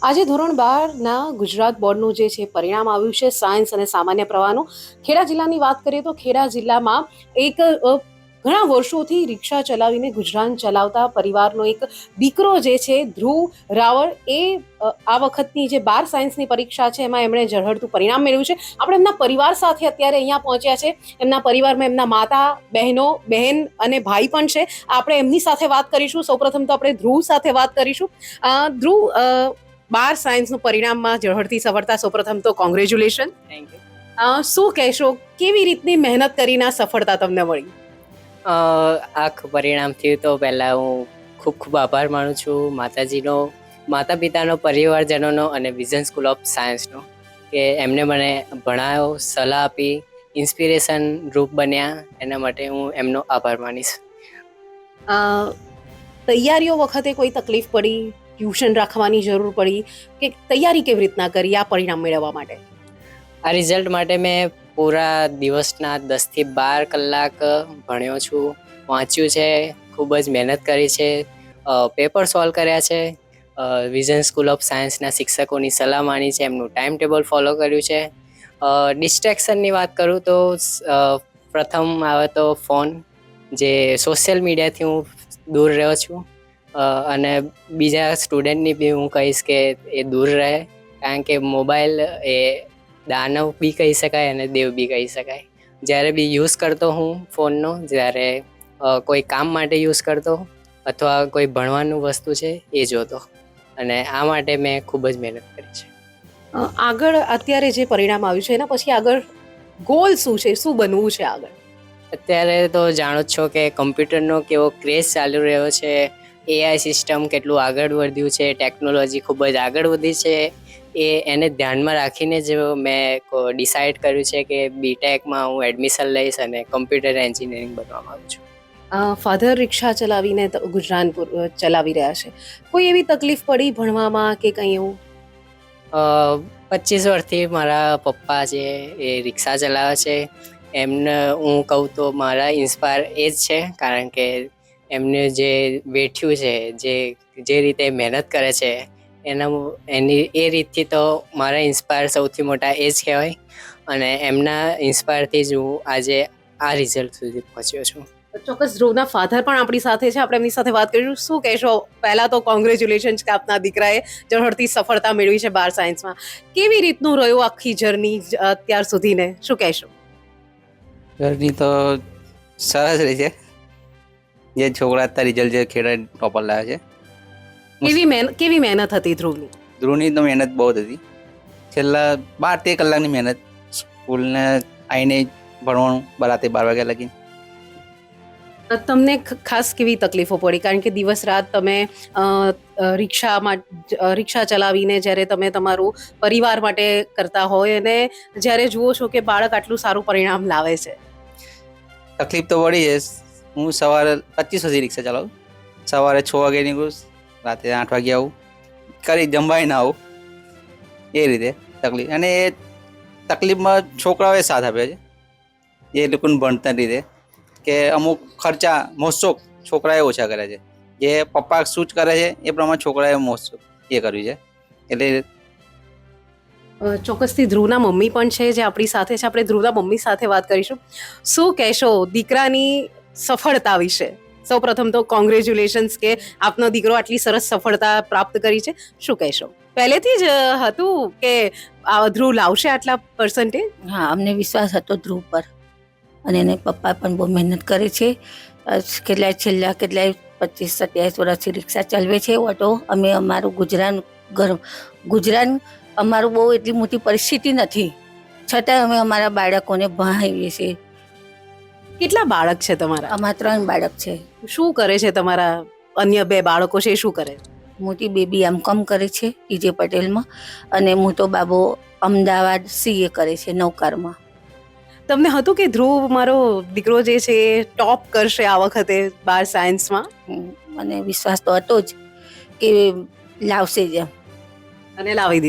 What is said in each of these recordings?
આજે ધોરણ 12ના ગુજરાત બોર્ડનું જે છે પરિણામ આવ્યું છે સાયન્સ અને સામાન્ય પ્રવાહનું. ખેડા જિલ્લાની વાત કરીએ તો ખેડા જિલ્લામાં એક ઘણા વર્ષોથી રિક્ષા ચલાવીને ગુજરાન ચલાવતા પરિવારનો એક દીકરો જે છે ધ્રુવ રાવળ એ આ વખતની જે 12 સાયન્સની પરીક્ષા છે એમાં એમણે ઝળહળતું પરિણામ મેળવ્યું છે. આપણે એમના પરિવાર સાથે અત્યારે અહીંયા પહોંચ્યા છે. એમના પરિવારમાં એમના માતા, બહેનો, બહેન અને ભાઈ પણ છે. આપણે એમની સાથે વાત કરીશું. સૌપ્રથમ તો આપણે ધ્રુવ સાથે વાત કરીશું. ધ્રુવ, 12 સાયન્સનું પરિણામમાં ઝળહળતી સફળતા, સૌપ્રથમ તો કોંગ્રેચ્યુલેશન. Thank you. શું કહેશો, કેવી રીતની મહેનત કરીને આ સફળતા તમને મળી? આખું પરિણામથી તો પહેલાં હું ખૂબ ખૂબ આભાર માનું છું માતાજીનો, માતા પિતાનો, પરિવારજનોનો અને વિઝન સ્કૂલ ઓફ સાયન્સનો, કે એમને મને ભણાયો, સલાહ આપી, ઇન્સ્પિરેશન રૂપ બન્યા. એના માટે હું એમનો આભાર માનીશ. તૈયારીઓ વખતે કોઈ તકલીફ પડી, ટ્યુશન રાખવાની જરૂર પડી, કે તૈયારી કેવી રીતના કરી આ પરિણામ મેળવવા માટે? આ રિઝલ્ટ માટે મેં પૂરા દિવસના 10 થી 12 કલાક ભણ્યો છું, વાંચ્યું છે, ખૂબ જ મહેનત કરી છે, પેપર સોલ્વ કર્યા છે, વિઝન સ્કૂલ ઓફ સાયન્સના શિક્ષકોની સલાહ માની છે, એમનું ટાઈમ ટેબલ ફોલો કર્યું છે. ડિસ્ટ્રેક્શનની વાત કરું તો પ્રથમ આવે તો ફોન, જે સોશિયલ મીડિયાથી હું દૂર રહ્યો છું. અને બીજા સ્ટુડન્ટની બી હું કહીશ કે એ દૂર રહે, કારણ કે મોબાઈલ એ દાનવ બી કહી શકાય અને દેવ બી કહી શકાય. જ્યારે બી યુઝ કરતો હું ફોનનો, જ્યારે કોઈ કામ માટે યુઝ કરતો અથવા કોઈ ભણવાનું વસ્તુ છે એ જોતો, અને આ માટે મેં ખૂબ જ મહેનત કરી છે. આગળ અત્યારે જે પરિણામ આવ્યું છે એના પછી આગળ ગોલ શું છે, શું બનવું છે આગળ? અત્યારે તો જાણો જ છો કે કમ્પ્યુટરનો કેવો ક્રેઝ ચાલુ રહ્યો છે, એઆઈ સિસ્ટમ કેટલું આગળ વધ્યું છે, ટેકનોલોજી ખૂબ જ આગળ વધી છે. એને ધ્યાનમાં રાખીને જ મેં ડિસાઇડ કર્યું છે કે બીટેકમાં હું એડમિશન લઈશ અને કમ્પ્યુટર એન્જિનિયરિંગ બનવા માંગુ છું. ફાધર રિક્ષા ચલાવીને ગુજરાન ચલાવી રહ્યા છે. કોઈ એવી તકલીફ પડી ભણવામાં કે કંઈ એવું? 25 વર્ષથી મારા પપ્પા છે એ રિક્ષા ચલાવે છે. એમને હું કહું તો મારા ઇન્સ્પાયર એ જ છે, કારણ કે એમને જે વેઠ્યું છે, જે રીતે મહેનત કરે છે, એની એ રીતથી તો મારા ઇન્સ્પાયર સૌથી મોટા એ જ કહેવાય. અને એમના ઇન્સ્પાયરથી જ હું આજે આ રિઝલ્ટ સુધી પહોંચ્યો છું. ચોક્કસ ધ્રુવના ફાધર પણ આપણી સાથે છે. આપણે એમની સાથે વાત કરીશું. શું કહેશો? પહેલા તો કોંગ્રેચ્યુલેશન કે આપના દીકરાએ ઝળહળતી સફળતા મેળવી છે 12 સાયન્સમાં. કેવી રીતનું રહ્યું આખી જર્ની અત્યાર સુધીને, શું કહેશો? જર્ની તો સરસ રહી છે. જે છોકરા અત્યારે રિઝલ્ટ જે ખેડા ટોપર લાવ્યા છે. કેવી મહેનત હતી ધ્રુવની? ધ્રુવની તો મહેનત બહુ જ હતી. છેલ્લા 12-13 કલાકની મહેનત, સ્કૂલને આવીને ભણવાનું બરાતે 12 વાગ્યા લગી. તમને ખાસ કેવી તકલીફો પડી? કારણ કે દિવસ રાત તમે રિક્ષા ચલાવીને જ્યારે તમે તમારું પરિવાર માટે કરતા હોય અને જ્યારે જુઓ છો કે બાળક આટલું સારું પરિણામ લાવે છે. તકલીફ તો પડી છે. હું સવારે 25 સુધી રિક્ષા ચલાવું. સવારે 6 વાગે નીકળું, રાતે 8 વાગે આવું, કરી જમવાય ના આવું, એ રીતે તકલીફ. અને એ તકલીફમાં છોકરાઓએ સાથ આપ્યો છે, એ લોકોને ભણતર રીતે, કે અમુક ખર્ચા મોજશોખ છોકરાએ ઓછા કર્યા છે. જે પપ્પા શું જ કરે છે એ પ્રમાણે છોકરાએ મોજશોખ એ કર્યું છે. એટલે ચોક્કસથી ધ્રુવના મમ્મી પણ છે જે આપણી સાથે છે. આપણે ધ્રુવના મમ્મી સાથે વાત કરીશું. શું કહેશો દીકરાની સફળતા વિશે? સૌપ્રથમ તો કોંગ્રેચ્યુલેશન્સ કે આપનો દીકરો આટલી સરસ સફળતા પ્રાપ્ત કરી છે. શું કહેશો? પહેલેથી જ હતું કે ધ્રુવ લાવશે આટલા પર્સન્ટેજ? હા, અમને વિશ્વાસ હતો ધ્રુવ પર, અને એને પપ્પા પણ બહુ મહેનત કરે છે. છેલ્લા 25-27 વર્ષથી રિક્ષા ચલાવે છે, ઓટો. અમે અમારું ગુજરાન અમારું બહુ એટલી મોટી પરિસ્થિતિ નથી, છતાં અમે અમારા બાળકોને ભણાવીએ છીએ. કેટલા બાળક છે તમારા? અમારા 3 બાળક છે. શું કરે છે તમારા અન્ય 2 બાળકો છે, શું કરે? મોટી બેબી M.Com કરે છે ટીજે પટેલમાં, અને મોટો બાબો અમદાવાદ CA કરે છે નવકારમાં. તમને હતું કે ધ્રુવ મારો દીકરો જે છે એ ટોપ કરશે આ વખતે 12 સાયન્સમાં? મને વિશ્વાસ તો હતો જ કે લાવશે જ, અને લાવી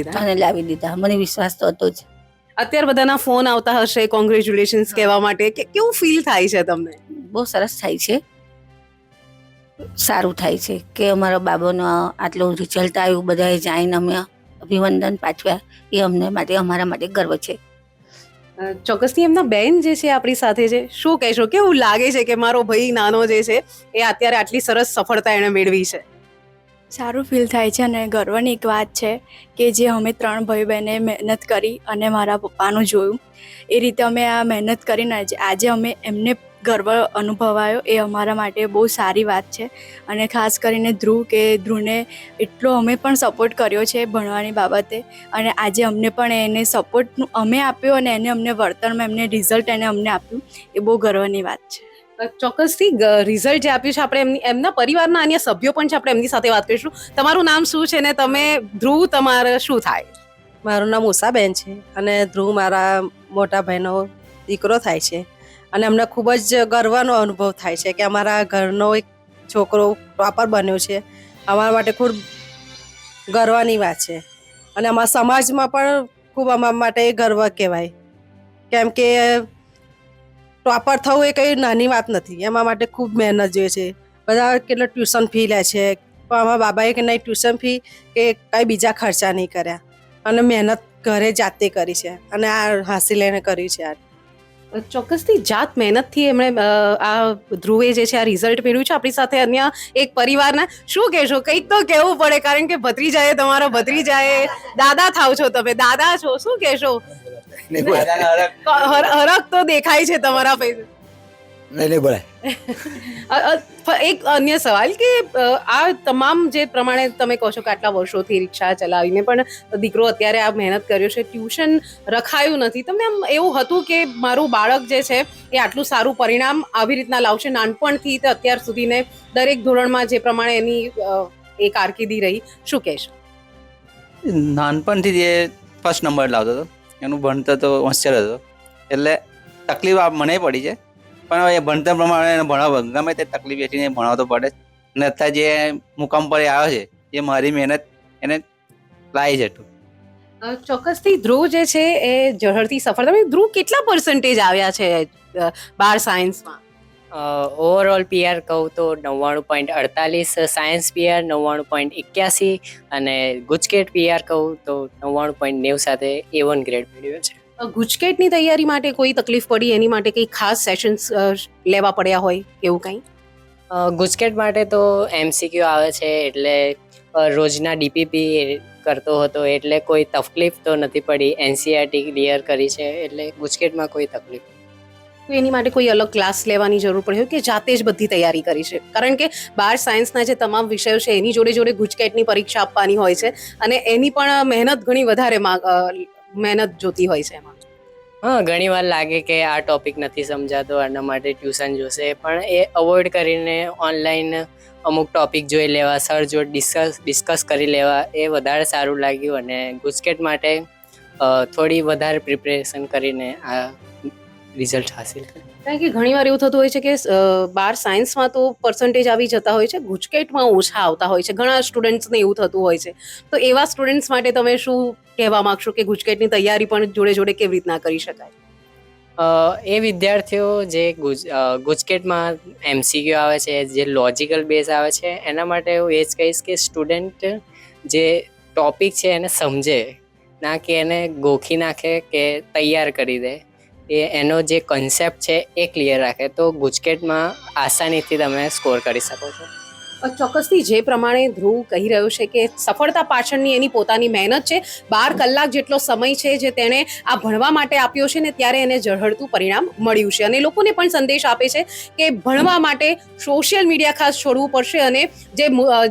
દીધા. મને વિશ્વાસ તો હતો જ. અત્યારે બધાના ફોન આવતા હશે કોંગ્રેચ્યુલેશન્સ કહેવા માટે, કે કેવું ફીલ થાય છે તમને? બહુ સરસ થાય છે, સારું થાય છે કે અમારા બાબાનો આટલું રિઝલ્ટ આવ્યું, બધાએ જાણીને અમે અભિનંદન પાઠવ્યા એ અમને માટે અમારા માટે ગર્વ છે. ચોક્કસથી એમના બેન જે છે આપણી સાથે છે, શું કહેશો, કેવું લાગે છે કે મારો ભાઈ નાનો જે છે એ અત્યારે આટલી સરસ સફળતા એણે મેળવી છે? સારું ફીલ થાય છે અને ગર્વની એક વાત છે કે જે અમે 3 ભાઈ બહેને મહેનત કરી અને મારા પપ્પાનું જોયું એ રીતે અમે આ મહેનત કરીને આજે અમે એમને ગર્વ અનુભવાયો એ અમારા માટે બહુ સારી વાત છે. અને ખાસ કરીને ધ્રુવને એટલો અમે પણ સપોર્ટ કર્યો છે ભણવાની બાબતે અને આજે અમને પણ એને સપોર્ટનું અમે આપ્યો અને એને અમને વળતરમાં એમને રિઝલ્ટ એને અમને આપ્યું એ બહુ ગર્વની વાત છે. ચોક્કસથી રિઝલ્ટ જે આપ્યું છે, આપણે એમના પરિવારના અન્ય સભ્યો પણ છે, આપણે એમની સાથે વાત કરીશું. તમારું નામ શું છે ને તમે ધ્રુવ તમારે શું થાય? મારું નામ ઉષાબેન છે અને ધ્રુવ મારા મોટા ભાઈનો દીકરો થાય છે અને અમને ખૂબ જ ગર્વનો અનુભવ થાય છે કે અમારા ઘરનો એક છોકરો ટોપર બન્યો છે. અમારા માટે ખૂબ ગર્વની વાત છે અને અમારા સમાજમાં પણ ખૂબ અમારા માટે ગર્વ કહેવાય, કેમ કે ટોપર થવું એ કંઈ નાની વાત નથી. એમાં માટે ખૂબ મહેનત જોઈએ છે. બધા કેટલા ટ્યુશન ફી લે છે, પણ અમારા બાબાએ કે નહીં, ટ્યુશન ફી કે કંઈ બીજા ખર્ચા નહીં કર્યા અને મહેનત ઘરે જાતે કરી છે અને આ હાંસલ એને કર્યું છે. ચોક્કસથી જાત મહેનતથી એમણે આ ધ્રુવે જે છે આ રિઝલ્ટ મેળવ્યું છે. આપણી સાથે અન્ય એક પરિવારના, શું કહેશો, કંઈક તો કહેવું પડે કારણ કે ભત્રીજાએ તમારા ભત્રીજાએ દાદા થાવ છો, તમે દાદા છો, શું કહેશો? હરખ તો દેખાય છે તમારા ફેસ. એક અન્ય સવાલ કે આ તમામ જે પ્રમાણે તમે કહો છો કે આટલા વર્ષોથી રિક્ષા ચલાવીને પણ દીકરો અત્યારે આ મહેનત કર્યો છે, ટ્યુશન રખાયું નથી, તમને આમ એવું હતું કે મારું બાળક જે છે એ આટલું સારું પરિણામ આવી રીતના લાવશે નાનપણથી તે અત્યાર સુધીને દરેક ધોરણમાં જે પ્રમાણે એની એ કારકિર્દી રહી, શું કહેશો? નાનપણથી જે ફર્સ્ટ નંબર લાવતો હતો, એનું ભણતર તો હોશિયાર હતો, એટલે તકલીફ મને પડી છે, પણ હવે ભણતર પ્રમાણે એને ભણાવવા ગમે તે તકલીફ વેઠીને ભણાવતો પડે અને અત્યારે જે મુકામ પર આવ્યો છે એ મારી મહેનત એને લાવી છે. ચોક્કસથી ધ્રુવ જે છે એ ઝળહળતી સફળતા. ધ્રુવ કેટલા પર્સન્ટેજ આવ્યા છે 12 સાયન્સમાં? ઓવરઓલ પીઆર કહું તો 99.48, સાયન્સ પીઆર 99.81 અને ગુજકેટ પીઆર કહું તો 99.90 સાથે A1 ગ્રેડ મેળવ્યો છે. ગુજકેટની તૈયારી માટે કોઈ તકલીફ પડી, એની માટે કંઈ ખાસ સેશન્સ લેવા પડ્યા હોય એવું કંઈ? ગુજકેટ માટે તો MCQ આવે છે, એટલે રોજના DPP કરતો હતો, એટલે કોઈ તકલીફ તો નથી પડી. NCERT ક્લિયર કરી છે, એટલે ગુજકેટમાં કોઈ તકલીફ. તો એની માટે કોઈ અલગ ક્લાસ લેવાની જરૂર પડે કે જાતે જ બધી તૈયારી કરી છે? કારણ કે 12 સાયન્સના જે તમામ વિષયો છે એની જોડે જોડે ગુજકેટની પરીક્ષા આપવાની હોય છે અને એની પણ મહેનત ઘણી વધારે મહેનત જોતી હોય છે એમાં. હા, ઘણી વાર લાગે કે આ ટોપિક નથી સમજાતો, આના માટે ટ્યુશન જોશે, પણ એ અવોઇડ કરીને ઓનલાઈન અમુક ટોપિક જોઈ લેવા, સર જોડે ડિસ્કસ કરી લેવા, એ વધારે સારું લાગ્યું અને ગુજકેટ માટે થોડી વધારે પ્રિપેરેશન કરીને આ રિઝલ્ટ હાસિલ કર્યું. કારણ કે ઘણી વાર એવું થતું હોય છે કે 12 સાયન્સમાં તો પર્સન્ટેજ આવી જતા હોય છે, ગુજકેટમાં ઓછા આવતા હોય છે, ઘણા સ્ટુડન્ટ્સને એવું થતું હોય છે. તો એવા સ્ટુડન્ટ્સ માટે તમે શું કહેવા માંગશો કે ગુજકેટની તૈયારી પણ જોડે જોડે કેવી રીતના કરી શકાય? એ વિદ્યાર્થીઓ જે ગુજકેટમાં MCQ આવે છે, જે લોજિકલ બેઝ આવે છે, એના માટે હું એ જ કહીશ કે સ્ટુડન્ટ જે ટોપિક છે એને સમજે, ના કે એને ગોખી નાખે કે તૈયાર કરી દે. એનો જે કન્સેપ્ટ છે એ ક્લિયર રાખે તો ગુજકેટમાં આસાનીથી તમે સ્કોર કરી શકો છો. ચોક્કસથી જે પ્રમાણે ધ્રુવ કહી રહ્યો છે કે સફળતા પાછળની એની પોતાની મહેનત છે. 12 કલાક જેટલો સમય છે જે તેણે આ ભણવા માટે આપ્યો છે ને ત્યારે એને ઝળહળતું પરિણામ મળ્યું છે અને લોકોને પણ સંદેશ આપે છે કે ભણવા માટે સોશિયલ મીડિયા ખાસ છોડવું પડશે અને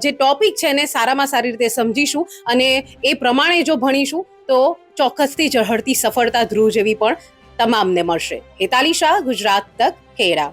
જે ટોપિક છે એને સારામાં સારી રીતે સમજીશું અને એ પ્રમાણે જો ભણીશું તો ચોક્કસથી ઝળહળતી સફળતા ધ્રુવ જેવી પણ તમામને મળશે. હેતાલી શાહ, ગુજરાત તક, ખેડા.